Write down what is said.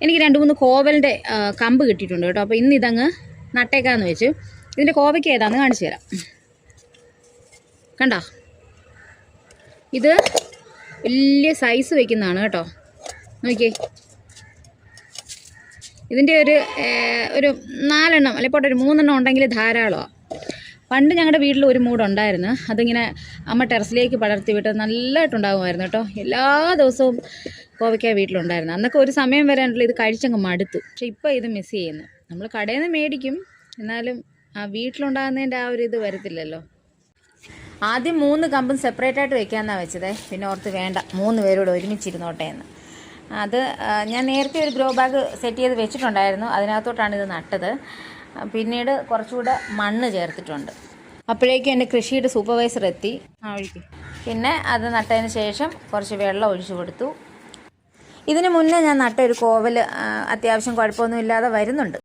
എനിക്ക് 2-3 കോവലിൻ്റെ കമ്പ് കിട്ടിയിട്ടുണ്ട് കേട്ടോ. അപ്പോൾ ഇന്ന് ഇതങ്ങ് നട്ടേക്കാന്ന് വെച്ചു. ഇതിൻ്റെ കോവയ്ക്ക് ഏതാണെന്ന് കാണിച്ചു തരാം. കണ്ടോ, ഇത് വലിയ സൈസ് വയ്ക്കുന്നതാണ് കേട്ടോ. നോക്കിയേ, ഇതിൻ്റെ ഒരു 4 എണ്ണം അല്ലെങ്കിൽ ഒരു 3 എണ്ണം ഉണ്ടെങ്കിൽ ധാരാളമാണ്. പണ്ട് ഞങ്ങളുടെ വീട്ടിൽ ഒരു മൂടുണ്ടായിരുന്നു. അതിങ്ങനെ അമ്മ ടെറസിലേക്ക് പടർത്തി വിട്ട് നല്ലതായിട്ടുണ്ടാകുമായിരുന്നു കേട്ടോ. എല്ലാ ദിവസവും കോവയ്ക്ക വീട്ടിലുണ്ടായിരുന്നു. അന്നൊക്കെ ഒരു സമയം വരാനുള്ള ഇത് കഴിച്ചങ്ങ് മടുത്തു. പക്ഷെ ഇപ്പോൾ ഇത് മിസ് ചെയ്യുന്നു. നമ്മൾ കടയിൽ നിന്ന് മേടിക്കും, എന്നാലും ആ വീട്ടിലുണ്ടാകുന്നതിൻ്റെ ആ ഒരു ഇത് വരത്തില്ലല്ലോ. ആദ്യം 3 കമ്പും സെപ്പറേറ്റ് ആയിട്ട് വെക്കാമെന്നാണ് വെച്ചത്. പിന്നെ ഓർത്ത് വേണ്ട, 3 പേരോട് ഒരുമിച്ചിരുന്നോട്ടെ എന്ന്. അത് ഞാൻ നേരത്തെ ഒരു ഗ്രോ ബാഗ് സെറ്റ് ചെയ്ത് വെച്ചിട്ടുണ്ടായിരുന്നു. അതിനകത്തോട്ടാണ് ഇത് നട്ടത്. പിന്നീട് കുറച്ചുകൂടെ മണ്ണ് ചേർത്തിട്ടുണ്ട്. അപ്പോഴേക്കും എൻ്റെ കൃഷിയുടെ സൂപ്പർവൈസർ എത്തി. പിന്നെ അത് നട്ടതിന് ശേഷം കുറച്ച് വെള്ളം ഒഴിച്ചു കൊടുത്തു. ഇതിന് മുന്നേ ഞാൻ നട്ട ഒരു കോവൽ അത്യാവശ്യം കുഴപ്പമൊന്നുമില്ലാതെ വരുന്നുണ്ട്.